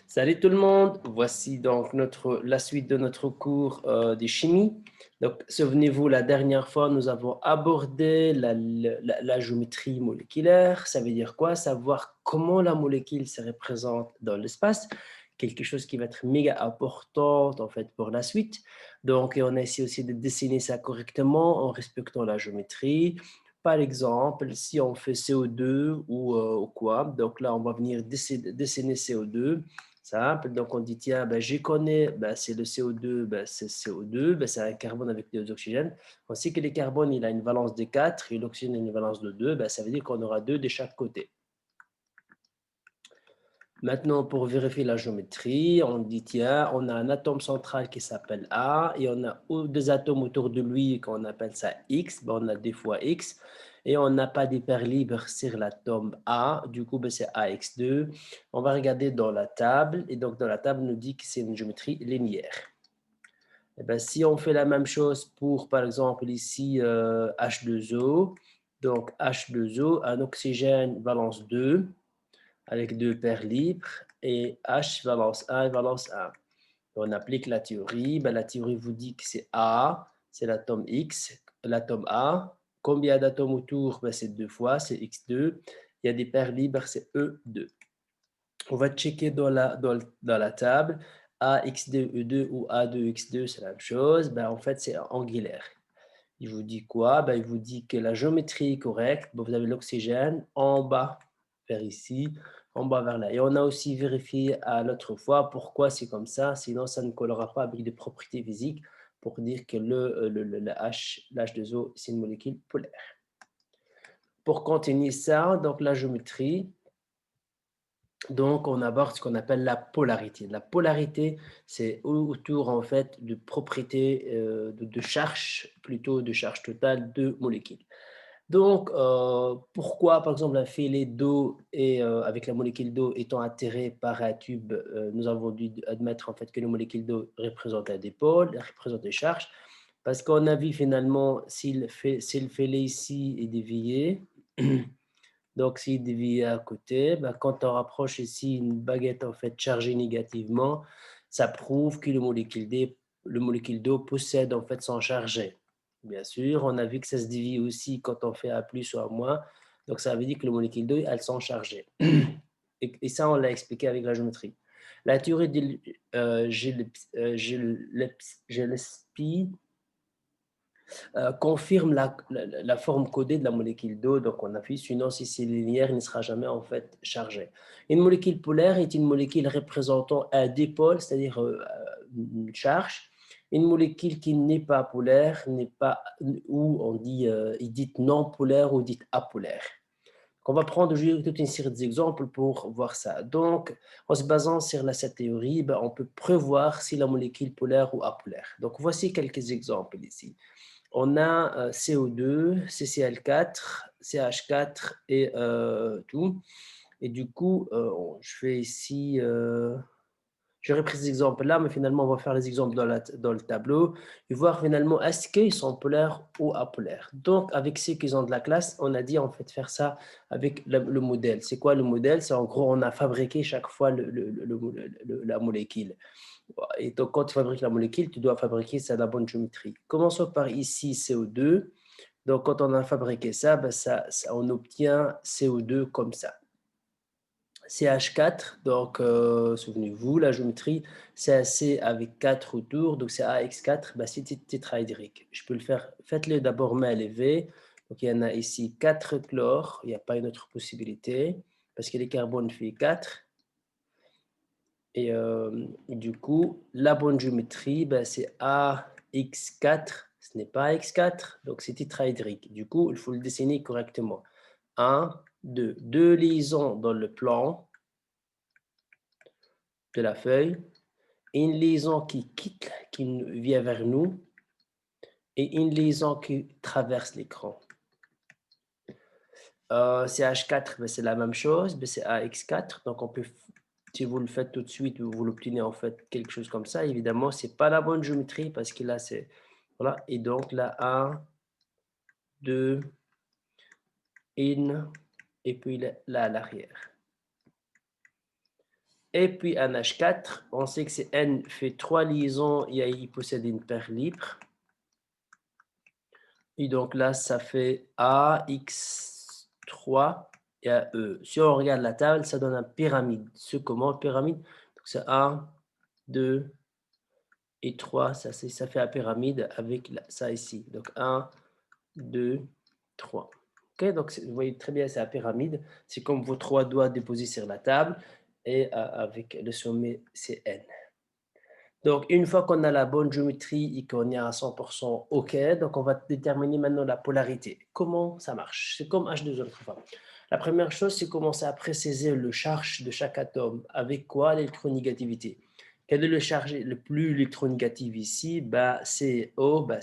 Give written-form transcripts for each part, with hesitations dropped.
Salut tout le monde, voici donc la suite de notre cours de chimie. Donc, souvenez-vous, la dernière fois, nous avons abordé la géométrie moléculaire. Ça veut dire quoi? Savoir comment la molécule se représente dans l'espace. Quelque chose qui va être méga important en fait pour la suite. Donc, on a essayé aussi de dessiner ça correctement en respectant la géométrie. Par exemple, si on fait CO2 ou quoi, donc là, on va venir dessiner CO2 simple. Donc, on dit, tiens, ben, je connais, ben, c'est le CO2, ben, c'est CO2, ben, c'est un carbone avec deux oxygènes. On sait que le carbone, il a une valence de 4 et l'oxygène a une valence de 2. Ben, ça veut dire qu'on aura 2 de chaque côté. Maintenant, pour vérifier la géométrie, on dit, tiens, on a un atome central qui s'appelle A et on a deux atomes autour de lui qu'on appelle ça X. Ben, on a 2 fois X et on n'a pas d'hyper libre sur l'atome A. Du coup, ben, c'est AX2. On va regarder dans la table et donc dans la table, on nous dit que c'est une géométrie linéaire. Et ben, si on fait la même chose pour, par exemple, ici, H2O, donc H2O, un oxygène valence 2 avec deux paires libres et H valence 1 et valence 1. On applique la théorie. Ben, la théorie vous dit que c'est A, c'est l'atome X, l'atome A. Combien d'atomes autour? Ben, c'est 2 fois, c'est X2. Il y a des paires libres, c'est E2. On va checker dans la table. AX2, E2 ou A2, X2, c'est la même chose. Ben, en fait, c'est angulaire. Il vous dit quoi? Ben, il vous dit que la géométrie est correcte. Ben, vous avez l'oxygène en bas vers ici, en bas vers là. Et on a aussi vérifié à l'autre fois pourquoi c'est comme ça, sinon ça ne collera pas avec des propriétés physiques pour dire que l'H2O, c'est une molécule polaire. Pour continuer ça, donc la géométrie, donc on aborde ce qu'on appelle la polarité. La polarité, c'est autour en fait de propriétés de charge, plutôt de charge totale de molécules. Donc, pourquoi, par exemple, un filet d'eau et avec la molécule d'eau étant attiré par un tube, nous avons dû admettre en fait que la molécule d'eau représente un dipôle, représente des charges, parce qu'on a vu finalement si le filet ici est dévié, donc s'il est dévié à côté, ben, quand on rapproche ici une baguette en fait chargée négativement, ça prouve que le molécule d'eau possède en fait son chargé. Bien sûr, on a vu que ça se divise aussi quand on fait A plus ou A moins. Donc, ça veut dire que les molécules d'eau, elles sont chargées. Et ça, on l'a expliqué avec la géométrie. La théorie de Gillespie confirme la forme codée de la molécule d'eau. Donc, on a vu, sinon, si c'est linéaire, il ne sera jamais en fait chargé. Une molécule polaire est une molécule représentant un dipôle, c'est-à-dire une charge. Une molécule qui n'est pas polaire, n'est pas, ou on dit, est dite non polaire ou dite apolaire. On va prendre toute une série d'exemples pour voir ça. Donc, en se basant sur cette théorie, ben, on peut prévoir si la molécule polaire ou apolaire. Donc, voici quelques exemples ici. On a CO2, CCl4, CH4 et tout. Et du coup, je fais ici j'aurais pris ces exemples-là, mais finalement, on va faire les exemples dans le tableau et voir finalement est-ce qu'ils sont polaires ou apolaires. Donc, avec ceux qui ont de la classe, on a dit en fait faire ça avec le modèle. C'est quoi le modèle? C'est en gros, on a fabriqué chaque fois la molécule. Et donc, quand tu fabriques la molécule, tu dois fabriquer ça à la bonne géométrie. Commençons par ici CO2. Donc, quand on a fabriqué ça, ben on obtient CO2 comme ça. CH4, donc souvenez-vous, la géométrie, c'est AC avec 4 autour, donc c'est AX4, bah, c'est tétraédrique. Je peux le faire, faites-le d'abord main levée. Donc il y en a ici 4 chlore, il n'y a pas une autre possibilité, parce que les carbones fait 4. Et du coup, la bonne géométrie, bah, c'est AX4, ce n'est pas AX4, donc c'est tétraédrique. Du coup, il faut le dessiner correctement. 1, 2, deux liaisons dans le plan de la feuille, une liaison qui quitte, qui vient vers nous, et une liaison qui traverse l'écran. CH4, ben, c'est la même chose, ben, c'est AX4, donc on peut, si vous le faites tout de suite, vous l'obtenez en fait quelque chose comme ça. Évidemment, c'est pas la bonne géométrie parce que là, c'est, voilà, et donc là, 1, 2, in, et puis là, à l'arrière. Et puis un H4, on sait que c'est N fait 3 liaisons et il possède une paire libre. Et donc là, ça fait A, X3 et A, E. Si on regarde la table, ça donne un pyramide. C'est comment pyramide? C'est 1, 2 et 3. Ça fait un pyramide avec ça ici. Donc 1, 2, 3. Ok, donc vous voyez très bien, c'est la pyramide. C'est comme vos 3 doigts déposés sur la table et avec le sommet, c'est N. Donc, une fois qu'on a la bonne géométrie et qu'on est à 100% OK, donc on va déterminer maintenant la polarité. Comment ça marche? C'est comme H2O. La première chose, c'est commencer à préciser le charge de chaque atome. Avec quoi? L'électronégativité. Quel est le charge le plus électronégatif ici? Bah, c'est O. Bah,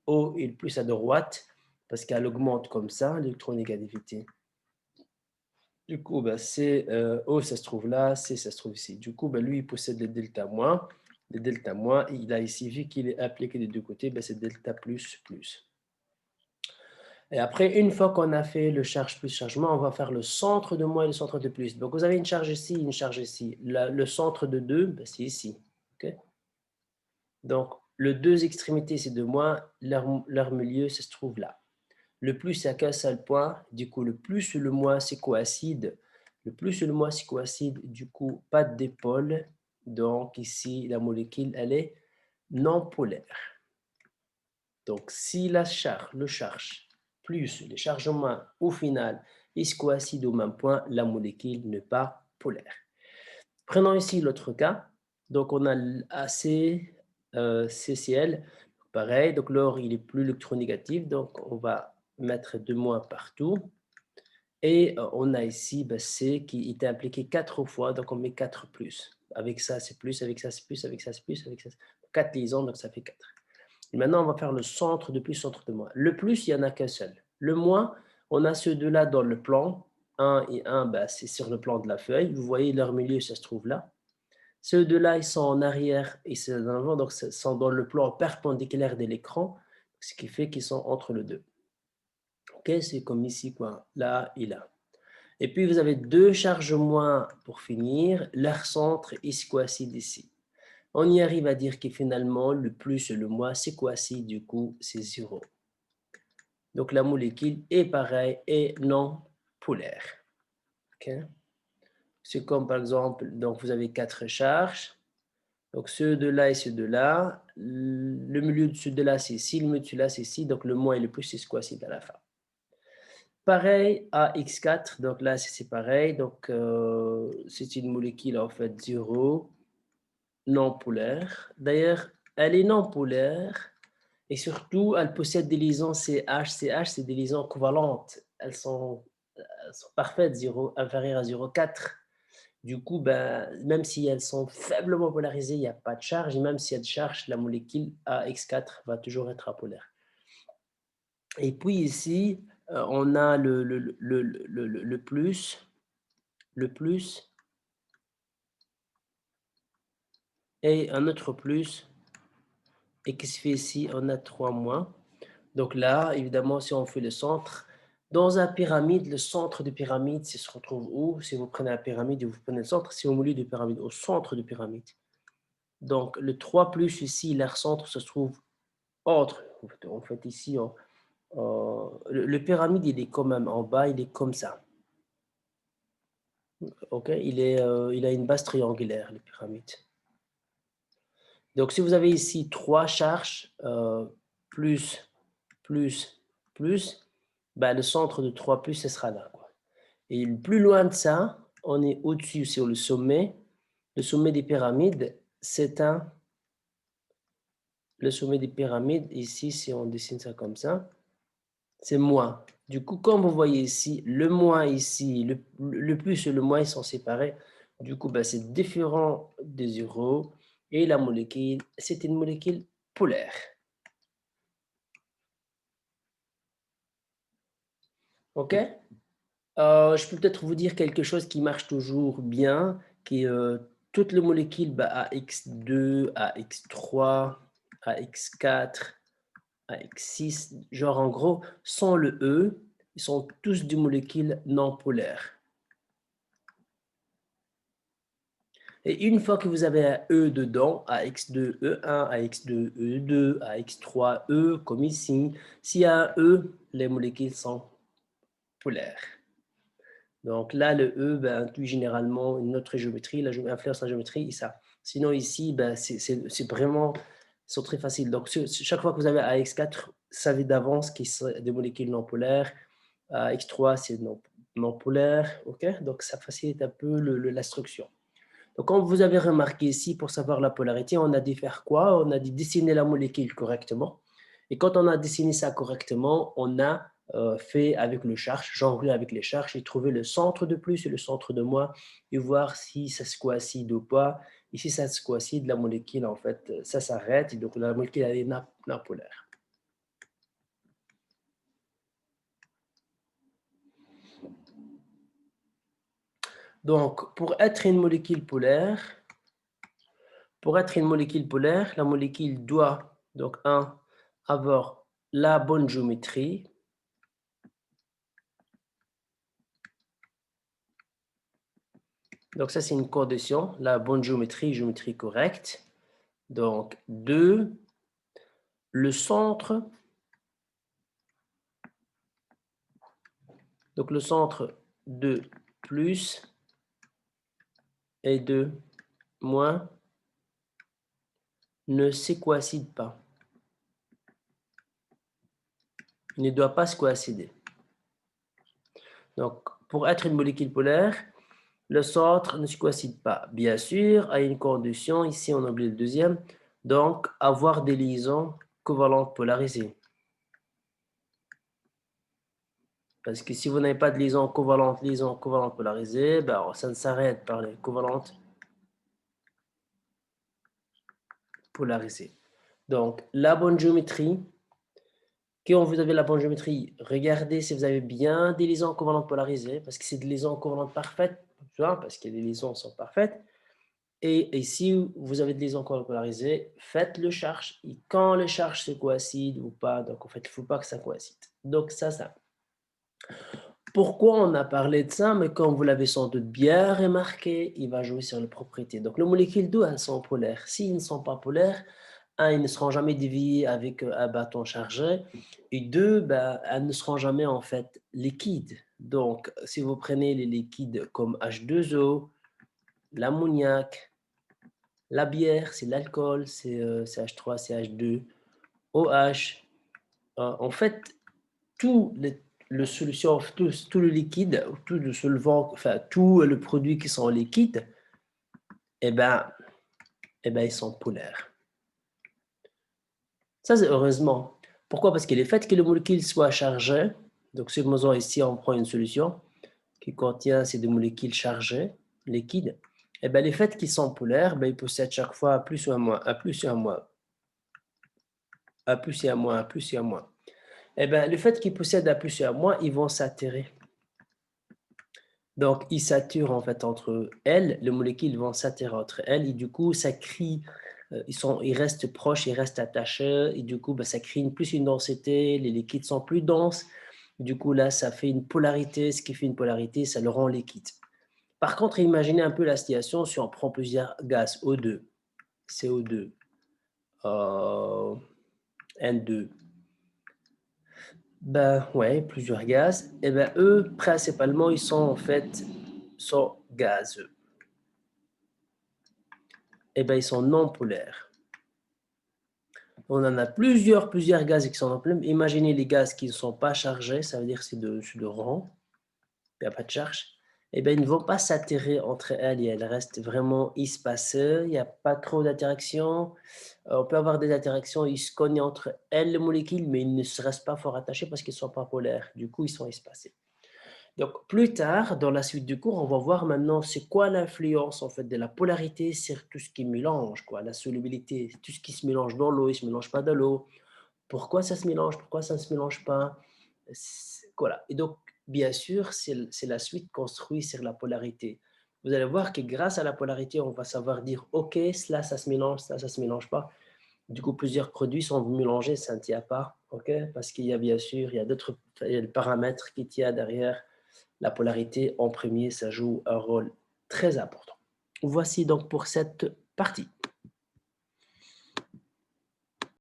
O est le plus à droite parce qu'elle augmente comme ça, l'électronégativité. Du coup, bah, O, ça se trouve là, C, ça se trouve ici. Du coup, bah, lui, il possède le delta moins. Le delta moins, il a ici, vu qu'il est appliqué des deux côtés, bah, c'est delta plus plus. Et après, une fois qu'on a fait le charge plus chargement, on va faire le centre de moins et le centre de plus. Donc, vous avez une charge ici, une charge ici. Le centre de 2, bah, c'est ici. Okay. Donc, les deux extrémités, c'est de moins. Leur milieu, ça se trouve là. Le plus, c'est à qu'un seul point. Du coup, le plus ou le moins, c'est coïncide. Le plus ou le moins, c'est coïncide. Du coup, pas de dipôle. Donc, ici, la molécule, elle est non polaire. Donc, si le charge plus les chargements au final, ils coïncident au même point, la molécule n'est pas polaire. Prenons ici l'autre cas. Donc, on a AC, CCl. Pareil, donc l'or, il est plus électronégatif. Donc, on va mettre 2 moins partout. Et on a ici C qui est impliqué 4 fois. Donc, on met 4 plus. Avec ça, c'est plus. Avec ça, c'est plus. Avec ça, c'est plus. Avec ça, 4 liaisons, donc ça fait 4. Et maintenant, on va faire le centre de plus, centre de moins. Le plus, il n'y en a qu'un seul. Le moins, on a ceux deux-là dans le plan. 1 et 1, c'est sur le plan de la feuille. Vous voyez, leur milieu, ça se trouve là. Ceux deux-là, ils sont en arrière et c'est en avant, donc ils sont dans le plan perpendiculaire de l'écran, ce qui fait qu'ils sont entre les deux. Ok, c'est comme ici, quoi, là et là. Et puis, vous avez deux charges moins pour finir. Leur centre est coïncide ici. On y arrive à dire que finalement, le plus et le moins, c'est coïncide, du coup, c'est 0. Donc, la molécule est pareille et non polaire. Okay. C'est comme, par exemple, donc vous avez 4 charges. Donc, ceux de là et ceux de là. Le milieu de ceux de là, c'est ici. Le milieu de ceux de là, c'est ici. Donc, le moins et le plus, c'est coïncide à la fin. Pareil à X4. Donc, là, c'est pareil. Donc, c'est une molécule, en fait, 0, non polaire. D'ailleurs, elle est non polaire. Et surtout, elle possède des liaisons CH. CH, c'est des liaisons covalentes. Elles sont parfaites, 0, inférieures à 0,4. Du coup, même si elles sont faiblement polarisées, il n'y a pas de charge. Et même s'il y a de charge, la molécule AX4 va toujours être apolaire. Et puis ici, on a le plus, et un autre plus. Et qui se fait ici, on a 3 moins. Donc là, évidemment, si on fait le centre, dans un pyramide, le centre de pyramide, ça se retrouve où? Si vous prenez la pyramide et vous prenez le centre, c'est au milieu de pyramide, au centre de pyramide. Donc, le 3 plus ici, leur centre se trouve entre. En fait ici, le pyramide, il est quand même en bas, il est comme ça. Ok, il a une base triangulaire, le pyramide. Donc, si vous avez ici 3 charges, plus, plus, le centre de 3 plus, ce sera là, quoi. Et plus loin de ça, on est au-dessus, sur le sommet. Le sommet des pyramides, le sommet des pyramides, ici, si on dessine ça comme ça, c'est moins. Du coup, comme vous voyez ici, le moins ici, le plus et le moins, ils sont séparés. Du coup, c'est différent de 0. Et la molécule, c'est une molécule polaire. OK? Je peux peut-être vous dire quelque chose qui marche toujours bien, qui est toutes les molécules AX2, AX3, AX4, AX6, genre en gros, sans le E, ils sont tous des molécules non polaires. Et une fois que vous avez un E dedans, AX2, E1, AX2, E2, AX3, E, comme ici, s'il y a un E, les molécules sont polaires. Donc là, le E ben, inclut généralement une autre géométrie, influence la géométrie et ça. Sinon ici, ben, c'est vraiment, sont très faciles. Donc chaque fois que vous avez AX4, savez d'avance qu'il sont des molécules non polaires. AX3, c'est non polaire. Ok, donc ça facilite un peu l'instruction. Donc comme vous avez remarqué ici, pour savoir la polarité, on a dit faire quoi? On a dit dessiner la molécule correctement. Et quand on a dessiné ça correctement, on a fait avec le charge, jonglé avec les charges et trouver le centre de plus et le centre de moins et voir si ça se coïncide ou pas. Et si ça se coïncide, la molécule, en fait, ça s'arrête et donc la molécule, elle est napolaire. Donc, pour être une molécule polaire, la molécule doit, donc, avoir la bonne géométrie. Donc, ça, c'est une condition, la bonne géométrie correcte. Donc, 2, le centre. Donc, le centre de plus et de moins ne se coïncident pas. Il ne doit pas se coïncider. Donc, pour être une molécule polaire, le centre ne se coïncide pas. Bien sûr, à une condition, ici on oublie le deuxième, donc avoir des liaisons covalentes polarisées. Parce que si vous n'avez pas de liaison covalente polarisée, ben, ça ne s'arrête par les covalentes polarisées. Donc, la bonne géométrie, quand vous avez la bonne géométrie, regardez si vous avez bien des liaisons covalentes polarisées, parce que c'est des liaisons covalentes parfaites, parce que les liaisons sont parfaites. Et si vous avez des liaisons covalentes polarisées, faites le charge. Et quand le charge se coïncide ou pas, donc en fait, il ne faut pas que ça coïncide. Donc ça. Pourquoi on a parlé de ça? Mais comme vous l'avez sans doute bien remarqué, il va jouer sur les propriétés. Donc les molécules d'eau, elles sont polaires. S'ils ne sont pas polaires, un, ils ne seront jamais déviés avec un bâton chargé. Et deux, ben, elles ne seront jamais en fait liquides. Donc si vous prenez les liquides comme H2O, l'ammoniac, la bière, c'est l'alcool, c'est CH3, CH2, OH. En fait, tout le solution, tout le liquide, tout le solvant, enfin, tout le produit qui sont liquides, eh ben, ils sont polaires. Ça, c'est heureusement. Pourquoi? Parce que le fait que les molécules soient chargées, donc supposons ici, on prend une solution qui contient ces deux molécules chargées, liquides, eh ben, les faits qu'ils sont polaires, ben, ils possèdent chaque fois un plus ou un moins, un plus et un moins, un plus et un moins, un plus et un moins. Eh ben, le fait qu'ils possèdent un plus et un moins, ils vont s'attirer. Donc, ils s'attirent en fait entre elles, les molécules vont s'attirer entre elles, et du coup, ça crée, ils restent proches, ils restent attachés, et du coup, ça crée plus une densité, les liquides sont plus denses, du coup, là, ça fait une polarité, ce qui fait une polarité, ça le rend liquide. Par contre, imaginez un peu la situation si on prend plusieurs gaz, O2, CO2, N2, ben ouais, plusieurs gaz. Et ben eux, principalement, ils sont en fait gazeux. Et ben ils sont non polaires. On en a plusieurs gaz qui sont non polaires. Imaginez les gaz qui ne sont pas chargés, ça veut dire que c'est de rang, il n'y a pas de charge. Et ben ils ne vont pas s'attirer entre elles et elles restent vraiment espacées. Il n'y a pas trop d'interaction. On peut avoir des interactions, ils se cognent entre elles, les molécules, mais ils ne se restent pas fort attachés parce qu'ils ne sont pas polaires. Du coup, ils sont espacés. Donc, plus tard, dans la suite du cours, on va voir maintenant c'est quoi l'influence en fait de la polarité sur tout ce qui mélange, quoi, la solubilité, tout ce qui se mélange dans l'eau, il ne se mélange pas dans l'eau. Pourquoi ça se mélange, pourquoi ça ne se mélange pas. Voilà. Et donc, bien sûr, c'est la suite construite sur la polarité. Vous allez voir que grâce à la polarité, on va savoir dire, OK, cela, ça se mélange, ça ne se mélange pas. Du coup, plusieurs produits sont mélangés, ça ne tient pas, OK? Parce qu'il y a bien sûr, il y a d'autres paramètres qui tiennent derrière la polarité en premier, ça joue un rôle très important. Voici donc pour cette partie.